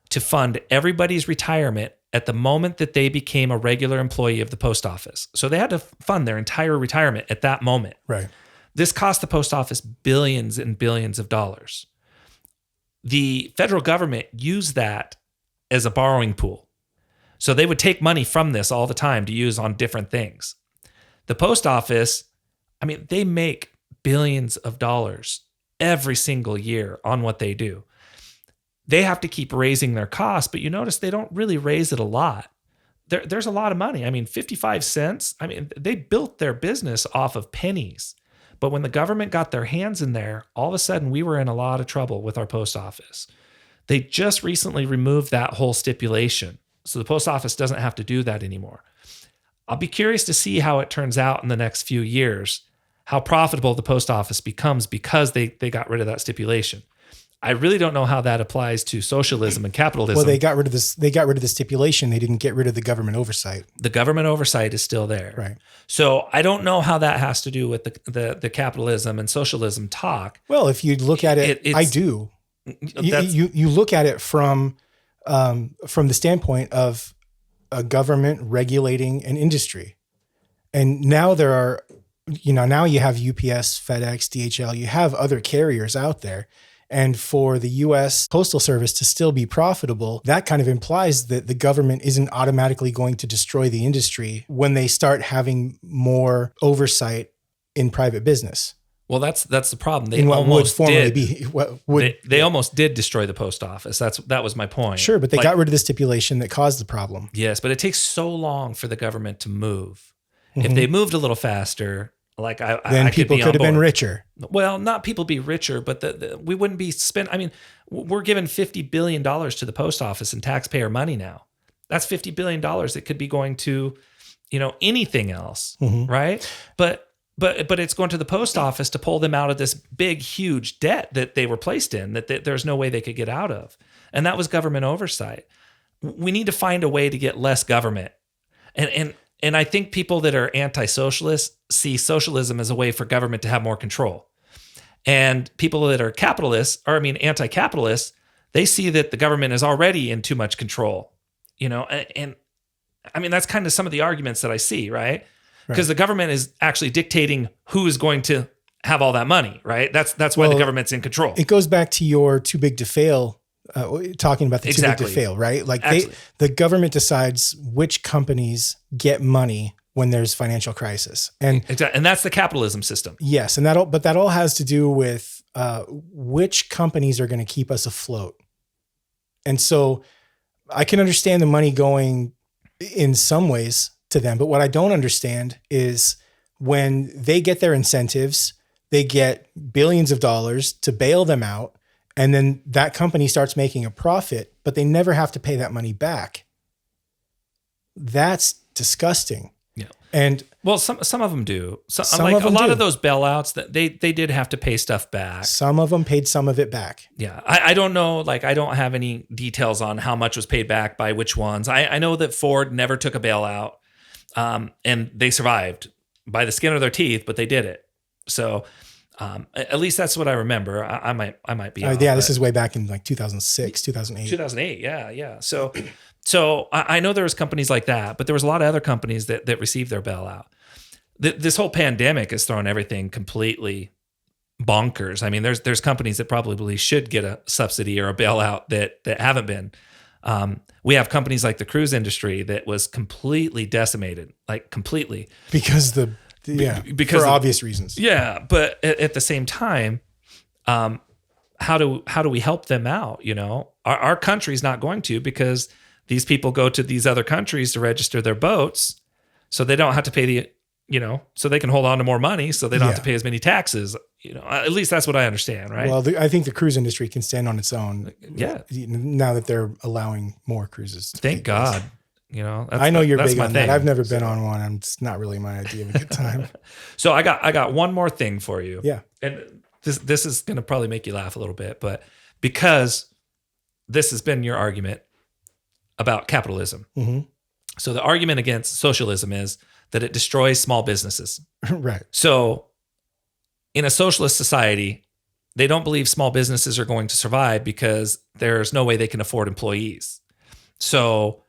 to fund everybody's retirement at the moment that they became a regular employee of the post office. So they had to fund their entire retirement at that moment. Right. This cost the post office billions and billions of dollars. The federal government used that as a borrowing pool. So they would take money from this all the time to use on different things. The post office, they make billions of dollars every single year on what they do. They have to keep raising their costs, but you notice they don't really raise it a lot. There's a lot of money. 55 cents. They built their business off of pennies. But when the government got their hands in there, all of a sudden we were in a lot of trouble with our post office. They just recently removed that whole stipulation. So the post office doesn't have to do that anymore. I'll be curious to see how it turns out in the next few years, how profitable the post office becomes because they got rid of that stipulation. I really don't know how that applies to socialism and capitalism. Well, they got rid of this. They got rid of the stipulation. They didn't get rid of the government oversight. The government oversight is still there. Right. So I don't know how that has to do with the capitalism and socialism talk. Well, if you look at it, I do. You look at it from the standpoint of a government regulating an industry, and now there are, now you have UPS, FedEx, DHL. You have other carriers out there. And for the U.S. Postal Service to still be profitable, that kind of implies that the government isn't automatically going to destroy the industry when they start having more oversight in private business. Well, that's the problem. They almost did destroy the post office. That was my point. Sure, but they got rid of the stipulation that caused the problem. Yes, but it takes so long for the government to move. Mm-hmm. If they moved a little faster, then people could have been richer. Well, not people be richer, but we wouldn't be we're giving $50 billion to the post office in taxpayer money now. That's $50 billion that could be going to, anything else, mm-hmm. right? But it's going to the post office to pull them out of this big, huge debt that they were placed in, that there's no way they could get out of. And that was government oversight. We need to find a way to get less government. And I think people that are anti-socialist see socialism as a way for government to have more control. And people that are anti-capitalist, they see that the government is already in too much control, and that's kind of some of the arguments that I see, right? Because the government is actually dictating who is going to have all that money, right? That's why the government's in control. It goes back to your too big to fail, talking about the too big to fail, right? The government decides which companies get money when there's financial crisis. And that's the capitalism system. Yes. And that all has to do with which companies are going to keep us afloat. And so I can understand the money going in some ways to them, but what I don't understand is when they get their incentives, they get billions of dollars to bail them out. And then that company starts making a profit, but they never have to pay that money back. That's disgusting. Yeah. And well, some of them do. A lot of those bailouts that they did have to pay stuff back. Some of them paid some of it back. Yeah. I don't know. I don't have any details on how much was paid back by which ones. I know that Ford never took a bailout, and they survived by the skin of their teeth, but they did it. So, at least that's what I remember. I might be. This is way back in 2006, 2008. 2008. Yeah. So I know there was companies like that, but there was a lot of other companies that received their bailout. This whole pandemic has thrown everything completely bonkers. There's companies that probably should get a subsidy or a bailout that haven't been. We have companies like the cruise industry that was completely decimated, completely. Because for obvious reasons. Yeah, but at the same time, how do we help them out? Our country's not going to, because these people go to these other countries to register their boats, so they don't have to pay so they can hold on to more money, so they don't have to pay as many taxes. At least that's what I understand, right? Well, I think the cruise industry can stand on its own. Yeah. Now that they're allowing more cruises. Thank God. I know you're big my on thing. that. I've never been on one. It's not really my idea of a good time. So I got one more thing for you. Yeah. And this is going to probably make you laugh a little bit, but because this has been your argument about capitalism. Mm-hmm. So the argument against socialism is that it destroys small businesses. Right. So in a socialist society, they don't believe small businesses are going to survive because there's no way they can afford employees. So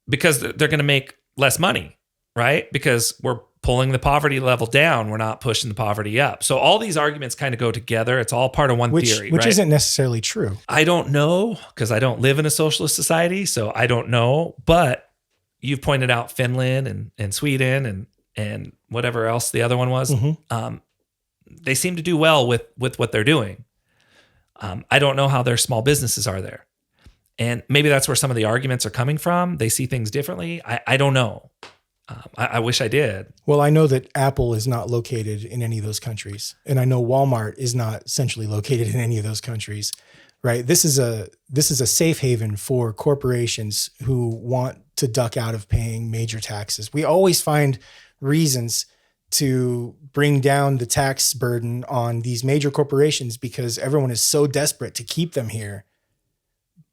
because they're going to make less money, right? Because we're pulling the poverty level down. We're not pushing the poverty up. So all these arguments kind of go together. It's all part of one theory, which right? isn't necessarily true. I don't know, because I don't live in a socialist society, so I don't know. But you've pointed out Finland and Sweden and whatever else the other one was. Mm-hmm. They seem to do well with what they're doing. I don't know how their small businesses are there. And maybe that's where some of the arguments are coming from. They see things differently. I don't know. I wish I did. Well, I know that Apple is not located in any of those countries. And I know Walmart is not centrally located in any of those countries, right? This is a safe haven for corporations who want to duck out of paying major taxes. We always find reasons to bring down the tax burden on these major corporations because everyone is so desperate to keep them here.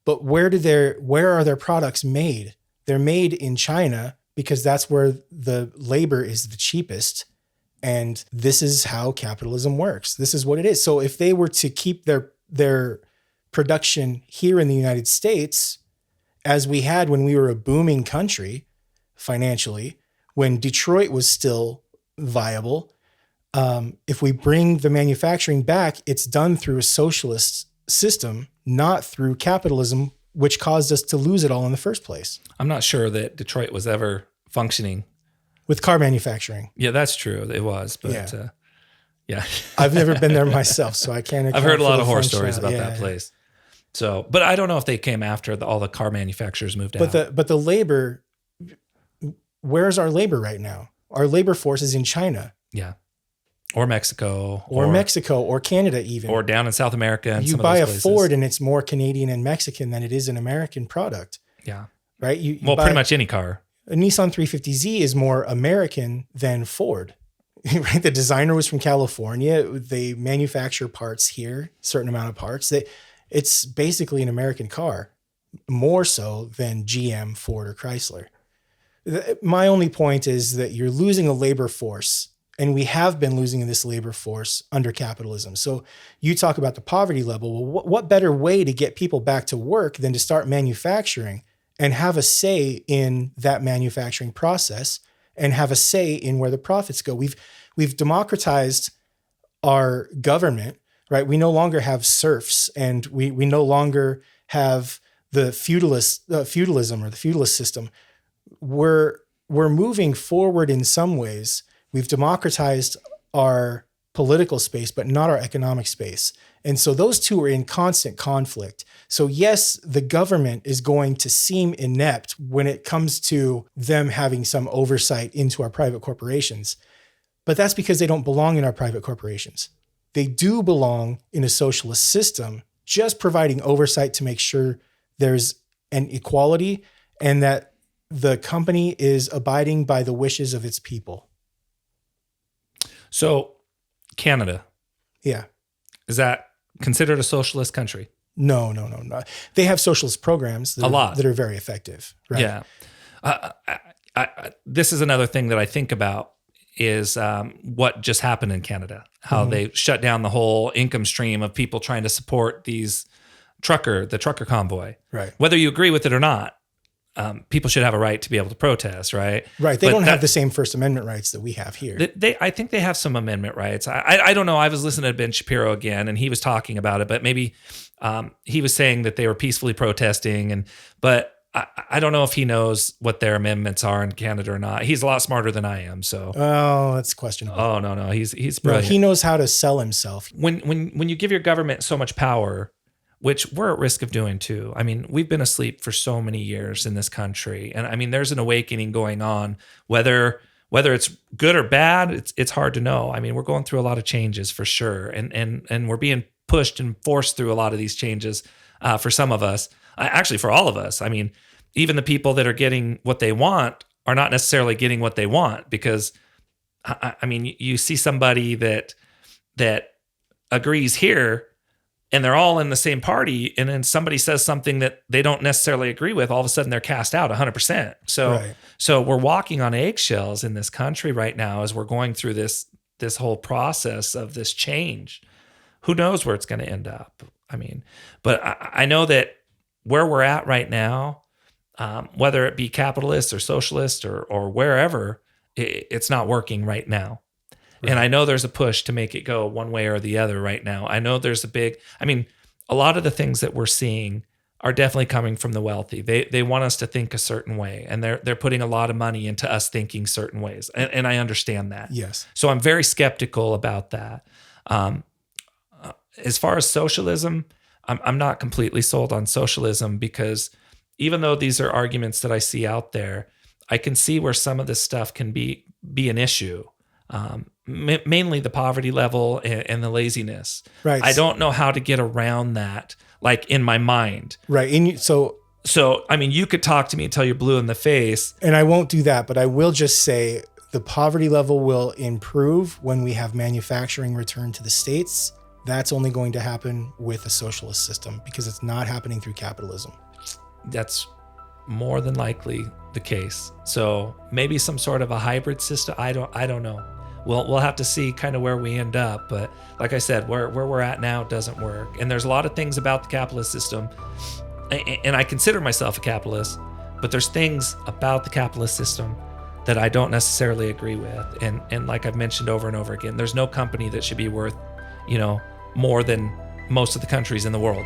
But where are their products made? They're made in China because that's where the labor is the cheapest. And this is how capitalism works. This is what it is. So if they were to keep their production here in the United States, as we had when we were a booming country financially, when Detroit was still viable, if we bring the manufacturing back, it's done through a socialist system, not through capitalism, which caused us to lose it all in the first place. I'm not sure that Detroit was ever functioning with car manufacturing. Yeah, that's true. It was, but yeah. I've never been there myself, so I can't. I've heard a lot of horror stories about that place. So, but I don't know if they came after all the car manufacturers moved out. But the labor, where's our labor right now? Our labor force is in China. Yeah. Or Mexico. Or Canada even. Or down in South America. And you buy a Ford and it's more Canadian and Mexican than it is an American product. Yeah. Right? You pretty much any car. A Nissan 350Z is more American than Ford. Right? The designer was from California. They manufacture parts here, certain amount of parts. It's basically an American car, more so than GM, Ford, or Chrysler. My only point is that you're losing a labor force, and we have been losing this labor force under capitalism. So you talk about the poverty level. Well, what better way to get people back to work than to start manufacturing and have a say in that manufacturing process and have a say in where the profits go? We've democratized our government, right? We no longer have serfs, and we no longer have the feudalism or the feudalist system. We're moving forward in some ways. We've democratized our political space, but not our economic space. And so those two are in constant conflict. So yes, the government is going to seem inept when it comes to them having some oversight into our private corporations. But that's because they don't belong in our private corporations. They do belong in a socialist system, just providing oversight to make sure there's an equality and that the company is abiding by the wishes of its people. So Canada. Yeah. Is that considered a socialist country? No. They have socialist programs that are very effective. Right? Yeah. This is another thing that I think about is what just happened in Canada, how they shut down the whole income stream of people trying to support the trucker convoy. Right. Whether you agree with it or not, people should have a right to be able to protest, right? Right. They don't have the same First Amendment rights that we have here. I think they have some amendment rights. I don't know. I was listening to Ben Shapiro again, and he was talking about it, but maybe he was saying that they were peacefully protesting, but I don't know if he knows what their amendments are in Canada or not. He's a lot smarter than I am. So, Oh, that's questionable. oh no, he's No, brilliant. he knows how to sell himself. When you give your government so much power, which we're at risk of doing too. I mean, we've been asleep for so many years in this country, and I mean, there's an awakening going on. Whether it's good or bad, it's hard to know. I mean, we're going through a lot of changes for sure, and we're being pushed and forced through a lot of these changes for some of us. Actually, for all of us. I mean, even the people that are getting what they want are not necessarily getting what they want, because I mean, you see somebody that agrees here, and they're all in the same party, and then somebody says something that they don't necessarily agree with, all of a sudden they're cast out 100%. So Right. so we're walking on eggshells in this country right now as we're going through this whole process of this change. Who knows where it's going to end up? I mean, but I know that where we're at right now, whether it be capitalist or socialist or wherever, it's not working right now. Right. And I know there's a push to make it go one way or the other right now. I know there's a lot of the things that we're seeing are definitely coming from the wealthy. They want us to think a certain way, and they're putting a lot of money into us thinking certain ways. And I understand that. Yes. So I'm very skeptical about that. As far as socialism, I'm not completely sold on socialism, because even though these are arguments that I see out there, I can see where some of this stuff can be an issue. Mainly the poverty level and the laziness. Right. I don't know how to get around that, like in my mind. Right. So, I mean, you could talk to me until you're blue in the face. and I won't do that, but I will just say the poverty level will improve when we have manufacturing return to the States. That's only going to happen with a socialist system, because it's not happening through capitalism. That's more than likely the case. So maybe some sort of a hybrid system. I don't know. We'll have to see kind of where we end up. But like I said, where we're at now doesn't work. And there's a lot of things about the capitalist system, and I consider myself a capitalist, but there's things about the capitalist system that I don't necessarily agree with. And like I've mentioned over and over again, there's no company that should be worth, more than most of the countries in the world.